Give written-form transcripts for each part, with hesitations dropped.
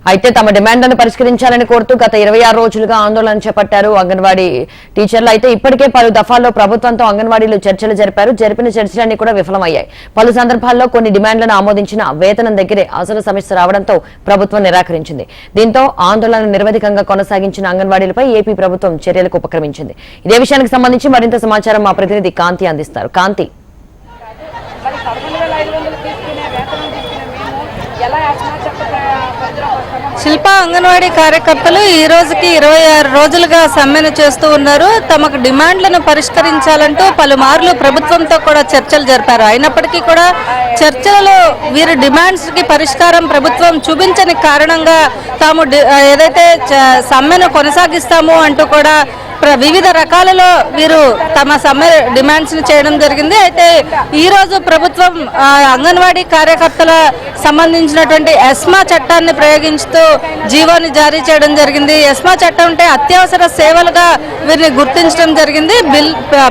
అయితే తమ డిమాండ్లను పరిష్కరించాలని కోరుతూ గత 26 రోజులుగా ఆందోళన చేపట్టారు అంగన్వాడీ టీచర్లు. అయితే ఇప్పటికే పలు దఫాల్లో ప్రభుత్వంతో అంగన్వాడీలు చర్చలు జరిపారు. జరిపిన చర్చలన్నీ కూడా విఫలమయ్యాయి. పలు సందర్భాల్లో కొన్ని డిమాండ్లను ఆమోదించిన వేతనం దగ్గరే అసలు సమస్య రావడంతో ప్రభుత్వం నిరాకరించింది. దీంతో ఆందోళన నిరవధికంగా కొనసాగించిన అంగన్వాడీలపై ఏపీ ప్రభుత్వం చర్యలకు ఉపక్రమించింది. ఇదే విషయానికి సంబంధించి మరింత సమాచారం మా ప్రతినిధి కాంతి అందిస్తారు. కాంతి, శిల్ప అంగన్వాడీ కార్యకర్తలు ఈ రోజుకి 26 రోజులుగా సమ్మెను చేస్తూ ఉన్నారు. తమకు డిమాండ్లను పరిష్కరించాలంటూ పలుమార్లు ప్రభుత్వంతో కూడా చర్చలు జరిపారు. అయినప్పటికీ కూడా చర్చలలో వీరి డిమాండ్స్ కి పరిష్కారం ప్రభుత్వం చూపించని కారణంగా తాము ఏదైతే సమ్మెను కొనసాగిస్తాము అంటూ కూడా వివిధ రకాలలో వీరు తమ సమ్మె డిమాండ్స్ ని చేయడం జరిగింది. అయితే ఈ రోజు ప్రభుత్వం అంగన్వాడీ కార్యకర్తల సంబంధించినటువంటి ఎస్మా చట్టాన్ని ప్రయోగించుతూ జీవోని జారీ చేయడం జరిగింది. ఎస్మా చట్టం అంటే అత్యవసర సేవలుగా వీరిని గుర్తించడం జరిగింది.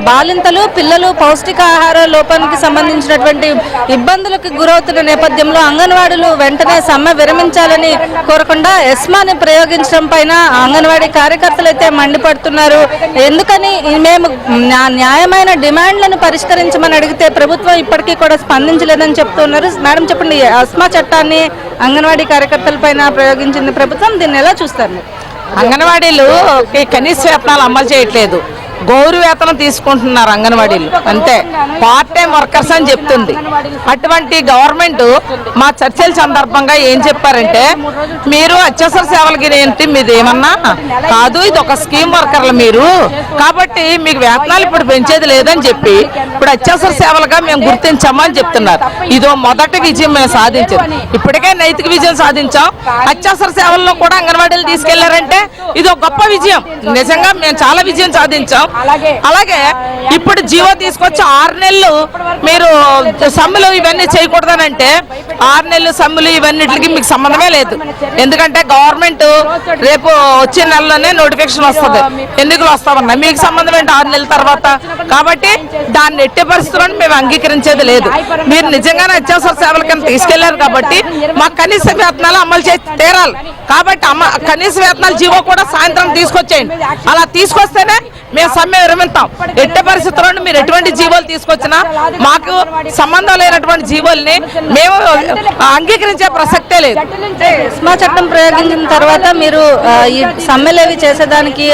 బాలింతలు, పిల్లలు పౌష్టికాహార లోపానికి సంబంధించినటువంటి ఇబ్బందులకు గురవుతున్న నేపథ్యంలో అంగన్వాడీలు వెంటనే సమ్మె విరమించాలని కోరకుండా ఎస్మాని ప్రయోగించడం పైన అంగన్వాడీ కార్యకర్తలు అయితే మండిపడుతున్నారు. ఎందుకని మేము న్యాయమైన డిమాండ్లను పరిష్కరించమని అడిగితే ప్రభుత్వం ఇప్పటికీ కూడా స్పందించలేదని చెప్తున్నారు. మేడం చెప్పండి, అస్మా చట్టాన్ని అంగన్వాడీ కార్యకర్తల పైన ప్రయోగించింది ప్రభుత్వం, దీన్ని ఎలా చూస్తారు? అంగన్వాడీలు కనీస వేతనాలు అమలు చేయట్లేదు, గౌరవ వేతనం తీసుకుంటున్నారు అంగన్వాడీలు, అంతే. పార్ట్ టైం వర్కర్స్ అని చెప్తుంది. అటువంటి గవర్నమెంట్ మా చర్చల సందర్భంగా ఏం చెప్పారంటే, మీరు అత్యవసర సేవలకి ఏంటి మీది ఏమన్నా కాదు, ఇది ఒక స్కీమ్ వర్కర్లు మీరు, కాబట్టి మీకు వేతనాలు ఇప్పుడు పెంచేది లేదని చెప్పి ఇప్పుడు అత్యవసర సేవలుగా మేము గుర్తించామని చెప్తున్నారు. ఇదో మొదటి విజయం మేము సాధించాం. ఇప్పటికే నైతిక విజయం సాధించాం. అత్యవసర సేవల్లో కూడా అంగన్వాడీలు తీసుకెళ్లారంటే ఇది ఒక గొప్ప విజయం. నిజంగా మేము చాలా విజయం సాధించాం. అలాగే ఇప్పుడు జీవో తీసుకొచ్చి 6 నెలలు మీరు సమ్మెలు ఇవన్నీ చేయకూడదనంటే 6 నెలలు సమ్మెలు ఇవన్నిటికి మీకు సంబంధమే లేదు. ఎందుకంటే గవర్నమెంట్ రేపు వచ్చే నెలలోనే నోటిఫికేషన్ వస్తుంది, ఎన్నికలు వస్తామన్నా, మీకు సంబంధం ఏంటి 6 నెలల తర్వాత? కాబట్టి దాన్ని ఎట్టి పరిస్థితుల్లో మేము అంగీకరించేది లేదు. మీరు నిజంగానే అత్యవసర సేవల కింద తీసుకెళ్లారు కాబట్టి మాకు కనీస వేతనాలు అమలు చేసి తీరాలి. కాబట్టి కనీస వేతనాలు జీవో కూడా సాయంత్రం తీసుకొచ్చేయండి. అలా తీసుకొస్తేనే మేము సమ్మె విరమిస్తాం. ఎట్టి పరిస్థితుల్లో మీరు ఎటువంటి జీవోలు తీసుకొచ్చినా మాకు సంబంధం లేనటువంటి జీవోల్ని మేము అంగీకరించే ప్రసక్తే లేదు. ఎస్మా చట్టం ప్రయోగించిన తర్వాత మీరు ఈ సమ్మెలేవి చేసేదానికి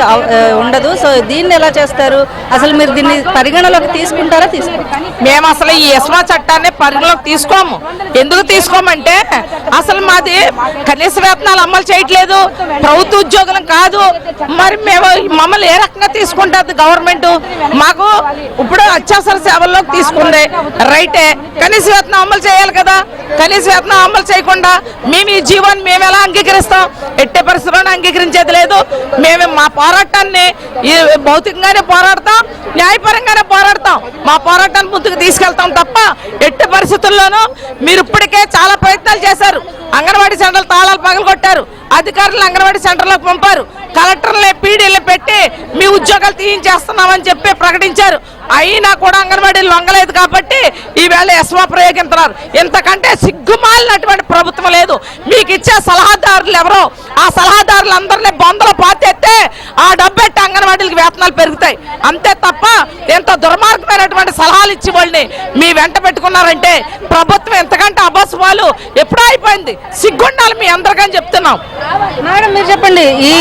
ఉండదు. సో దీన్ని ఎలా చేస్తారు? అసలు మీరు దీన్ని పరిగణలోకి తీసుకుంటారా? మేము అసలు ఈ ఎస్మా చట్టాన్ని పరిగణలోకి తీసుకోము. ఎందుకు తీసుకోమంటే అసలు మాది కనీస వేతనాలు అమలు చేయట్లేదు, ప్రభుత్వ ఉద్యోగులం కాదు. మరి మేము మమ్మల్ని ఏ రకంగా తీసుకుంటుంది గవర్నమెంట్? మాకు ఇప్పుడు అత్యవసర సేవల్లోకి తీసుకుంది రైటే, కనీస వేతనం అమలు చేయాలి కదా. కనీస వేతనం అమలు చేయకుండా మేము ఈ జీవాన్ని మేము ఎలా అంగీకరిస్తాం? ఎట్టే పరిస్థితుల్లో అంగీకరించేది లేదు. మేము మా పోరాటాన్ని భౌతికంగానే పోరాడతాం, న్యాయపరంగానే పోరాడతాం. మా పోరాటాన్ని ముందుకు తీసుకెళ్తాం తప్ప ఎట్టి పరిస్థితుల్లోనూ మీరు ఇప్పటికే చాలా ప్రయత్నాలు చేశారు. అంగన్వాడీ సెంటర్లు తాళాలు పగలగొట్టారు, అధికారులు అంగన్వాడీ సెంటర్లకు పంపారు, కలెక్టర్లు పీడీలు పెట్టి మీ ఉద్యోగాలు తీయించేస్తున్నామని చెప్పి ప్రకటించారు. అయినా కూడా అంగన్వాడీలు లొంగలేదు కాబట్టి ఈవేళ ఎస్మా ప్రయోగిస్తున్నారు. ఇంతకంటే సిగ్గుమాలినటువంటి ప్రభుత్వం లేదు. మీకు ఇచ్చే సలహాదారులు ఎవరో ఆ సలహాదారులందరినీ బొందలు పాతేస్తే ఆ డబ్బెట్టి అంగన్వాడీలకు వేతనాలు పెరుగుతాయి, అంతే తప్ప ఎంతో దుర్మార్గమైనటువంటి సలహాలు ఇచ్చి వాళ్ళని మీ వెంట పెట్టుకున్నారంటే ప్రభుత్వం ఎంతకంటే అబస్వాలు ఎప్పుడో అయిపోయింది. సిగ్గుండాలి మీ అందరికని చెప్తున్నాం. మేడం మీరు చెప్పండి, ఈ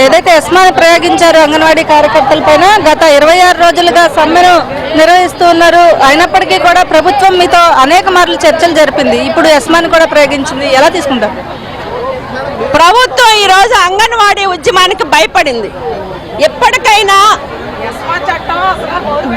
ఏదైతే ఎస్మాని ప్రయోగించారో అంగన్వాడీ కార్యకర్తల పైన గత 26 రోజులుగా సమ్మెను నిర్వహిస్తూ ఉన్నారు. అయినప్పటికీ కూడా ప్రభుత్వం మీతో అనేక మార్లు చర్చలు జరిపింది, ఇప్పుడు ఎస్మాని కూడా ప్రయోగించింది, ఎలా తీసుకుంటారు? ప్రభుత్వం ఈరోజు అంగన్వాడీ ఉద్యమానికి భయపడింది. ఎప్పటికైనా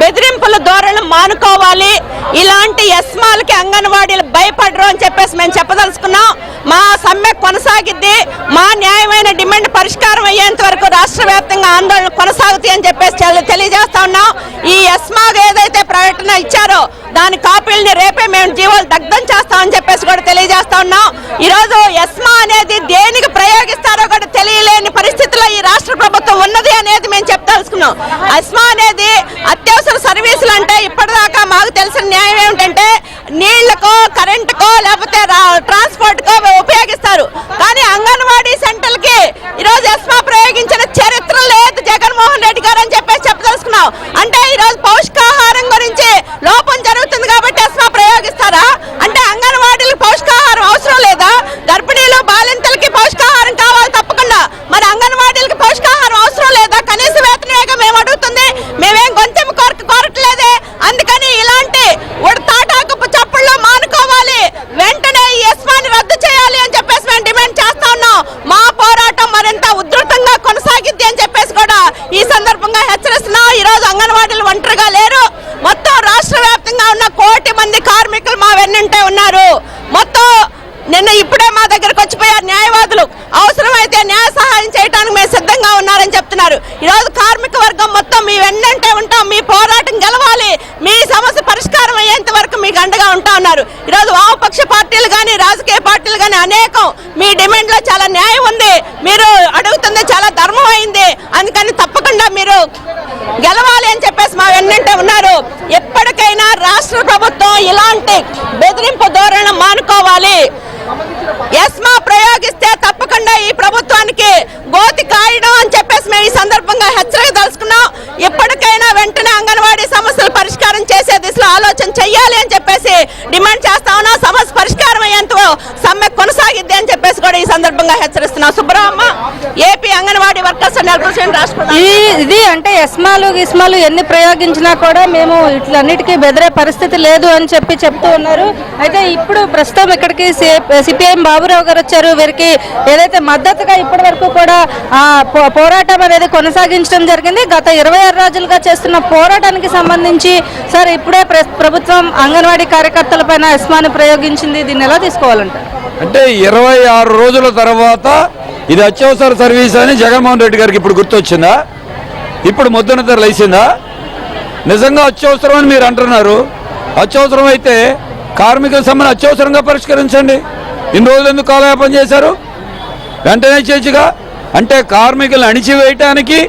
బెదిరింపుల ధోరణి మానుకోవాలి. ఇలాంటి ఎస్మాలకి అంగన్వాడీలు భయపడరు అని చెప్పేసి మేము చెప్పదలుచుకున్నాం. మా సమ్మె కొనసాగిద్ది. మా న్యాయమైన డిమాండ్ పరిష్కారం అయ్యేంత వరకు రాష్ట్ర వ్యాప్తంగా ఆందోళన కొనసాగుతాయి అని చెప్పేసి తెలియజేస్తా ఉన్నాం. ఈ ఎస్మా ఏదైతే ప్రకటన ఇచ్చారో దాని కాపీలని రేపే మేము జీవోలు దగ్ధం చేస్తామని చెప్పేసి కూడా తెలియజేస్తా ఉన్నాం. ఈరోజు ఎస్మా అనేది దేనికి ప్రయోగిస్తారో కూడా తెలియలేని పరిస్థితిలో ఈ రాష్ట్ర ప్రభుత్వం ఉన్నది అనేది మేము చెప్పదలుచుకున్నాం. ఎస్మా అనేది అత్యవసర సర్వీసులు అంటే ఇప్పటిదాకా మాకు తెలిసిన న్యాయం ఏమిటంటే నీళ్లకో, కరెంటుకో, లేకపోతే ట్రాన్స్పోర్ట్కో ఉపయోగిస్తారు. కానీ అంగన్వాడీ ఈరోజు ఎస్మా ప్రయోగించిన చరిత్ర లేదు జగన్మోహన్ రెడ్డి గారు అని చెప్పేసి చెప్పదలుచుకున్నాం. అంటే ఈరోజు పౌష్టికాహారం గురించి లోపం జరుగుతుంది కాబట్టి ఎస్మా ప్రయోగిస్తారా? అంటే అంగన్వాడీలకు పౌష్టికాహారం అవసరం లేదా? గర్భిణీలు బాలింతలకి పౌష్టికాహారం కావాలి తప్పకుండా. మరి అంగన్వాడీలకి పౌష్టికాహారం అవసరం లేదా? కనీస వేతనమేగా మేము అడుగుతుంది. మేమేం గొంతెమ్మ కోరట్లేదే. అందుకని ఇలాంటి తాటాకపు చప్పుల్లో మానుకోవాలి. వెంటనే ఈ ఎస్మాని రద్దు చేయాలి అని చెప్పేసి మేము డిమాండ్ చేస్తా ఉన్నాం. మా పోరాటం మరింత ఉధృతంగా కొనసాగిద్ది అని చెప్పేసి కూడా ఈ సందర్భంగా హెచ్చరిస్తున్నాం. ఈ రోజు అంగన్వాడీలు ఒంటరిగా లేరు. మొత్తం రాష్ట్ర వ్యాప్తంగా ఉన్న 1 కోటి మంది కార్మికులు మా వెన్నంటే ఉన్నారు. మొత్తం నిన్న ఇప్పుడే మా దగ్గరకు వచ్చిపోయారు న్యాయవాదులు. అవసరమైతే న్యాయ సహాయం చేయడానికి మేము సిద్ధంగా ఉన్నారని చెప్తున్నారు. ఈరోజు కార్మిక వర్గం మొత్తం మీ వెన్నంటే ఉంటాం. మీ పోరాటం గెలవాలి. మీ సమస్య పరిష్కారం అయ్యేంత వరకు మీకు అండగా ఉంటా ఉన్నారు. ఈరోజు వామపక్ష పార్టీలు కానీ రాజకీయ పార్టీలు కానీ అనేకం మీ డిమాండ్ లో చాలా న్యాయం ఉంది. మీరు అడుగుతుంది చాలా ధర్మం అయింది. అందుకని తప్పకుండా మీరు గెలవాలి అని చెప్పేసి మా వెన్నంటే ఉన్నారు. ఎప్పటికైనా రాష్ట్ర ప్రభుత్వం ఇలాంటి బెదిరింపు ధోరణి మానుకోవాలి. ఎస్మా ప్రయోగిస్తే తప్పకుండా ఈ ప్రభుత్వానికి గోతి కాయడం అని చెప్పేసి మేము ఈ సందర్భంగా హెచ్చరిక తెలుసుకున్నాం. ఇప్పటికైనా వెంటనే అంగన్వాడీ సమస్యలు పరిష్కారం చేసే దిశలో ఆలోచన చెయ్యాలి అని చెప్పేసి డిమాండ్ చేస్తా ఉన్నాం. సమస్య పరిష్కారం అయ్యేంత సమ్మె కొనసాగిద్ది అని చెప్పేసి కూడా ఈ సందర్భంగా హెచ్చరిస్తున్నాం. సుబ్రహ్మ, ఏపీ అంగన్వాడీ వర్కర్స్ ఇది అంటే ఎస్మాలు గిస్మాలు ఎన్ని ప్రయోగించినా కూడా మేము ఇట్లన్నిటికీ బెదిరే పరిస్థితి లేదు అని చెప్తూ ఉన్నారు. అయితే ఇప్పుడు ప్రస్తుతం ఇక్కడికి సిపిఐఎం బాబురావు గారు వచ్చారు. వీరికి ఏదైతే మద్దతుగా ఇప్పటి వరకు కూడా పోరాటం అనేది కొనసాగించడం జరిగింది. గత 26 రోజులుగా చేస్తున్న పోరాటానికి సంబంధించి సార్ ఇప్పుడే ప్రభుత్వం అంగన్వాడీ కార్యకర్తల పైన ఎస్మాను ప్రయోగించింది. దీన్ని ఎలా తీసుకోవాలంటారు? అంటే 26 రోజుల తర్వాత ఇది అత్యవసర సర్వీస్ అని జగన్మోహన్ రెడ్డి గారికి ఇప్పుడు గుర్తొచ్చిందా? ఇప్పుడు ముద్దనత లేచిందా? నిజంగా అత్యవసరం అని మీరు అంటున్నారు. అత్యవసరం అయితే కార్మికుల సమ్మెను అత్యవసరంగా పరిష్కరించండి. ఇన్ని రోజులు ఎందుకు కాలయాపన చేశారు? వెంటనే చేయొచ్చుగా. అంటే కార్మికులను అణిచివేయటానికి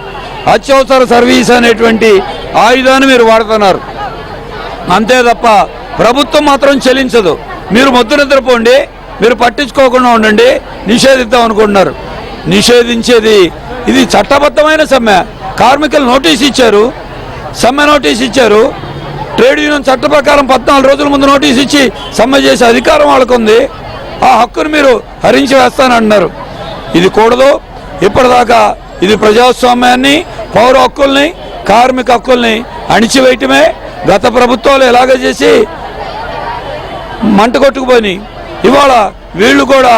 అత్యవసర సర్వీస్ అనేటువంటి ఆయుధాన్ని మీరు వాడుతున్నారు. అంతే తప్ప ప్రభుత్వం మాత్రం చెల్లించదు. మీరు మొద్దు నిద్రపోండి, మీరు పట్టించుకోకుండా ఉండండి, నిషేధిద్దాం అనుకుంటున్నారు. నిషేధించేది ఇది చట్టబద్ధమైన సమ్మె. కార్మికులు నోటీస్ ఇచ్చారు, సమ్మె నోటీస్ ఇచ్చారు. ట్రేడ్ యూనియన్ చట్ట ప్రకారం 14 రోజుల ముందు నోటీస్ ఇచ్చి సమ్మె చేసే అధికారం వాళ్ళకు ఉంది. ఆ హక్కును మీరు హరించి వేస్తానంటున్నారు. ఇది కూడదు. ఇప్పటిదాకా ఇది ప్రజాస్వామ్యాన్ని, పౌర హక్కుల్ని, కార్మిక హక్కుల్ని అణిచివేయటమే. గత ప్రభుత్వాలు ఎలాగ చేసి మంట కొట్టుకుపోయి ఇవాళ వీళ్ళు కూడా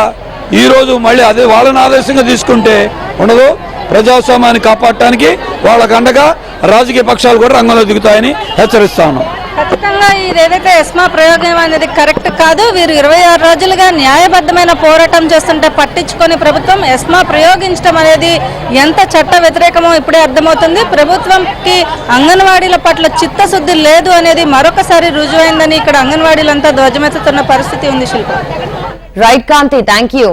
ఈరోజు మళ్ళీ అదే వాళ్ళని ఆదర్శంగా తీసుకుంటే ఉండదు. ప్రజాస్వామ్యాన్ని కాపాడటానికి వాళ్ళకు అండగా రాజకీయ పక్షాలు కూడా రంగంలో దిగుతాయని హెచ్చరిస్తా ఉన్నాం. ఖచ్చితంగా ఇదేదైతే ఎస్మా ప్రయోగం అనేది కరెక్ట్ కాదు. వీరు 26 రోజులుగా న్యాయబద్ధమైన పోరాటం చేస్తుంటే పట్టించుకొని ప్రభుత్వం ఎస్మా ప్రయోగించడం అనేది ఎంత చట్ట వ్యతిరేకమో ఇప్పుడే అర్థమవుతుంది. ప్రభుత్వంకి అంగన్వాడీల పట్ల చిత్తశుద్ధి లేదు అనేది మరొకసారి రుజువైందని ఇక్కడ అంగన్వాడీలంతా ధ్వజమెత్తుతున్న పరిస్థితి ఉంది. Shilpa. Right Kanti, thank you.